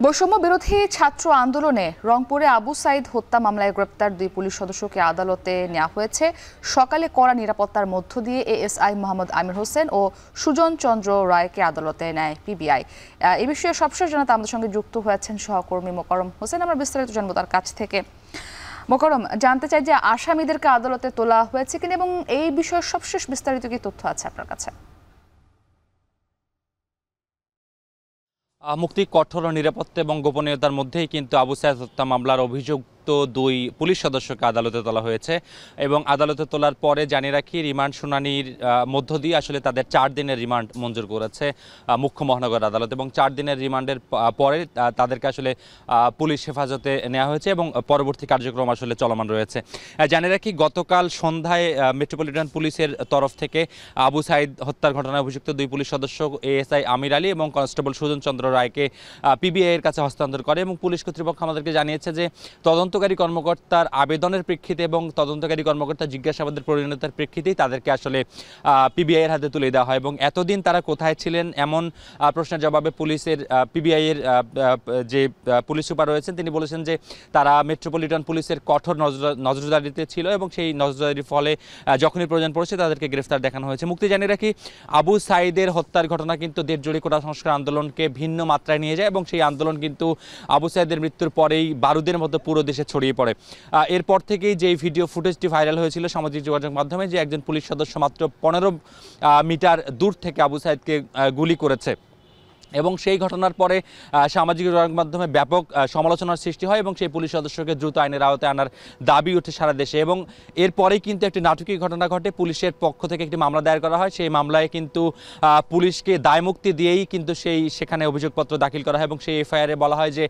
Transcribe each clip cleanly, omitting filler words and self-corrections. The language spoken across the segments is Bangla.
বৈষম্য বিরোধী ছাত্র আন্দোলনে রংপুরে আবু সাইদ হত্যা মামলায় গ্রেপ্তার দুই পুলিশ সদস্যকে আদালতে নেওয়া হয়েছে। সকালে কড়া নিরাপত্তার মধ্য দিয়ে এএসআই মোহাম্মদ আমির হোসেন ও সুজন চন্দ্র রায়কে আদালতে নেয় পিবিআই। এই বিষয়ে সবশেষ জানাতে আমাদের সঙ্গে যুক্ত হয়েছেন সহকর্মী মোকাররম হোসেন। আমরা বিস্তারিত জানবো তার কাছ থেকে। মোকাররম, জানতে চাই যে আসামিদেরকে আদালতে তোলা হয়েছে কিনা এবং এই বিষয়ে সবশেষ বিস্তারিত কি তথ্য আছে আপনার কাছে? মুক্তি, কঠোর নিরাপত্তা এবং গোপনীয়তার মধ্যেই কিন্তু আবু সাইদ হত্যা মামলার অভিযুক্ত দুই পুলিশ সদস্যকে আদালতে তোলা হয়েছে এবং আদালতে তোলার পরে জানিয়ে রাখি, রিমান্ড শুনানির মধ্য দিয়ে আসলে তাদের 4 দিনের রিমান্ড মঞ্জুর করেছে মুখ্য মহানগর আদালত এবং 4 দিনের রিমান্ডের পরে তাদেরকে আসলে পুলিশ হেফাজতে নেওয়া হয়েছে এবং পরবর্তী কার্যক্রম আসলে চলমান রয়েছে। জানিয়ে রাখি, গতকাল সন্ধ্যায় মেট্রোপলিটন পুলিশের তরফ থেকে আবু সাইদ হত্যার ঘটনায় অভিযুক্ত দুই পুলিশ সদস্য এএসআই আমির আলী এবং কনস্টেবল সুজন চন্দ্র রায়কে পিবিআই এর কাছে হস্তান্তর করে এবং পুলিশ কর্তৃপক্ষ আমাদেরকে জানিয়েছে যে তদন্তকারী কর্মকর্তার আবেদনের প্রেক্ষিতে এবং তদন্তকারী কর্মকর্তার জিজ্ঞাসাবাদের প্রয়োজনীয়তার প্রেক্ষিতেই তাদেরকে আসলে পিবিআই এর হাতে তুলে দেওয়া হয় এবং এতদিন তারা কোথায় ছিলেন এমন প্রশ্নের জবাবে পুলিশের পিবিআই এর যে পুলিশ সুপার রয়েছেন তিনি বলেছেন যে তারা মেট্রোপলিটন পুলিশের কঠোর নজরদারিতে ছিল এবং সেই নজরদারির ফলে যখনই প্রয়োজন পড়েছে তাদেরকে গ্রেফতার দেখানো হয়েছে। মুক্তি, জানিয়ে রাখি, আবু সাইদের হত্যার ঘটনা কিন্তু দেশজুড়ে কোটা সংস্কার আন্দোলনকে ভিন্ন মাত্রায় নিয়ে যায় এবং সেই আন্দোলন কিন্তু আবু সাইদের মৃত্যুর পরেই বারুদের মতো পুরো দেশে ছড়িয়ে পড়ে। এরপর থেকেই যে ভিডিও ফুটেজটি ভাইরাল হয়েছিল সামাজিক যোগাযোগ মাধ্যমে, যে একজন পুলিশ সদস্য মাত্র 15 মিটার দূর থেকে আবু সাইদকে গুলি করেছে এবং সেই ঘটনার পরে সামাজিক যোগাযোগ মাধ্যমে ব্যাপক সমালোচনার সৃষ্টি হয় এবং সেই পুলিশ সদস্যকে দ্রুত আইনের আওতায় আনার দাবি ওঠে সারা দেশে এবং এরপরেই কিন্তু একটি নাটকীয় ঘটনা ঘটে। পুলিশের পক্ষ থেকে একটি মামলা দায়ের করা হয়, সেই মামলায় কিন্তু পুলিশকে দায়মুক্তি দিয়েই কিন্তু সেখানে অভিযোগপত্র দাখিল করা হয় এবং সেই এফআইআরে বলা হয় যে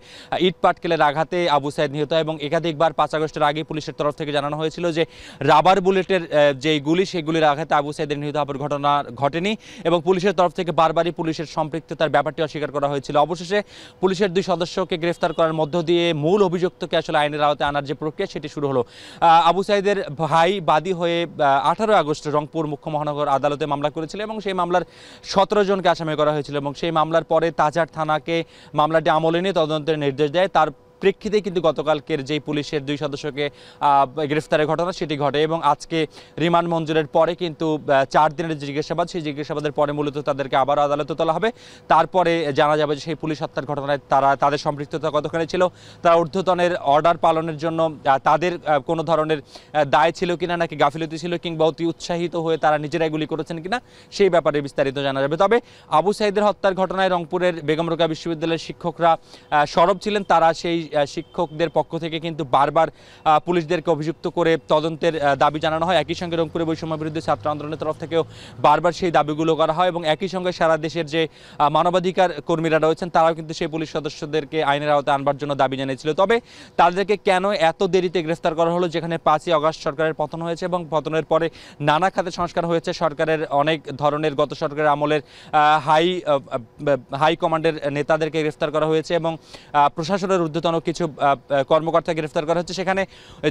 ইট পাটকেলের আঘাতে আবু সাইদ নিহত হয় এবং একাধিকবার 5 আগস্টের আগে পুলিশের তরফ থেকে জানানো হয়েছিল যে রাবার বুলেটের যেই গুলি সেগুলির আঘাতে আবু সাইদের নিহত হওয়ার ঘটনা ঘটেনি এবং পুলিশের তরফ থেকে বারবারই পুলিশের সম্পৃক্ততার ব্যাপার অস্বীকার করা হয়েছিল। অবশেষে পুলিশের দুই সদস্যকে গ্রেফতার করার মধ্য দিয়ে মূল অভিযুক্তকে আসলে আইনের আওতায় আনার যে প্রক্রিয়া সেটি শুরু হলো। আবু সাইদের ভাই বাদী হয়ে 18 আগস্ট রংপুর মুখ্য মহানগর আদালতে মামলা করেছিল এবং সেই মামলার 17 জনকে আসামি করা হয়েছিল এবং সেই মামলার পরে তাজার থানাকে মামলাটি আমলে নিয়ে তদন্তের নির্দেশ দেয়। তার প্রেক্ষিতে কিন্তু গতকালকের যেই পুলিশের দুই সদস্যকে গ্রেফতারের ঘটনা সেটি ঘটে এবং আজকে রিমান্ড মঞ্জুরের পরে কিন্তু 4 দিনের জিজ্ঞাসাবাদ, সেই জিজ্ঞাসাবাদের পরে মূলত তাদেরকে আবার আদালতে তোলা হবে। তারপরে জানা যাবে যে সেই পুলিশ হত্যার ঘটনায় তাদের সম্পৃক্ততা কতখানি ছিল, তারা ঊর্ধ্বতনের অর্ডার পালনের জন্য তাদের কোনো ধরনের দায় ছিল কিনা, নাকি গাফিলতি ছিল কিংবা অতি উৎসাহিত হয়ে তারা নিজেরাই গুলি করেছেন কিনা সেই ব্যাপারে বিস্তারিত জানা যাবে। তবে আবু সাইদের হত্যার ঘটনায় রংপুরের বেগম রোকেয়া বিশ্ববিদ্যালয়ের শিক্ষকরা সরব ছিলেন। তারা সেই শিক্ষকদের পক্ষ থেকে কিন্তু বারবার পুলিশদেরকে অভিযুক্ত করে তদন্তের দাবি জানানো হয়। একই সঙ্গে রংপুরে বৈষম্য বিরোধী ছাত্র আন্দোলনের তরফ থেকেও বারবার সেই দাবিগুলো করা হয় এবং একই সঙ্গে সারা দেশের যে মানবাধিকার কর্মীরা রয়েছেন তারাও কিন্তু সেই পুলিশ সদস্যদেরকে আইনের আওতায় আনবার জন্য দাবি জানিয়েছিল। তবে তাদেরকে কেন এত দেরিতে গ্রেফতার করা হলো, যেখানে 5ই আগস্ট সরকারের পতন হয়েছে এবং পতনের পরে নানা খাতে সংস্কার হয়েছে, সরকারের অনেক ধরনের গত সরকারের আমলের হাই কমান্ডের নেতাদেরকে গ্রেফতার করা হয়েছে এবং প্রশাসনের ঊর্ধ্বতন কিছু কর্মকর্তা গ্রেফতার করা হচ্ছে, সেখানে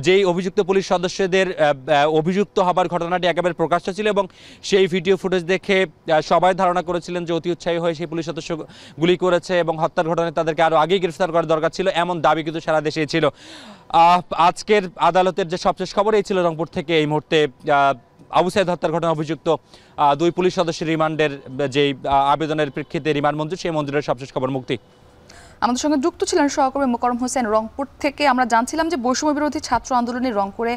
যেই অভিযুক্ত পুলিশ সদস্যদের অভিযুক্ত হবার ঘটনাটি একেবারে প্রকাশ্য ছিল এবং সেই ভিডিও ফুটেজ দেখে সবাই ধারণা করেছিলেন যে অতি উৎসাহী হয়ে সেই পুলিশ সদস্য গুলি করেছে এবং হত্যার ঘটনায় তাদেরকে আরও আগেই গ্রেফতার করার দরকার ছিল, এমন দাবি কিন্তু সারা দেশেই ছিল। আজকের আদালতের যে সবশেষ খবর এই ছিল রংপুর থেকে এই মুহূর্তে আবু সাইদ হত্যার ঘটনায় অভিযুক্ত দুই পুলিশ সদস্যের রিমান্ডের যেই আবেদনের প্রেক্ষিতে রিমান্ড মঞ্জুর, সেই মঞ্জুরের সবশেষ খবর। মুক্তি, আমাদের সঙ্গে যুক্ত ছিলেন সহকর্মী মোকাররম হোসেন রংপুর থেকে। আমরা জানছিলাম যে বৈষম্য বিরোধী ছাত্র আন্দোলনে রংপুরে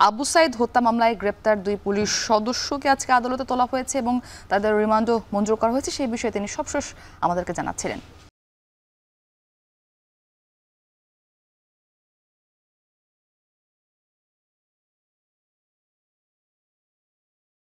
আবু সাইদ হত্যা মামলায় গ্রেপ্তার দুই পুলিশ সদস্যকে আজকে আদালতে তোলা হয়েছে এবং তাদের রিমান্ডও মঞ্জুর করা হয়েছে, সেই বিষয়ে তিনি সবশেষ আমাদেরকে জানাচ্ছিলেন।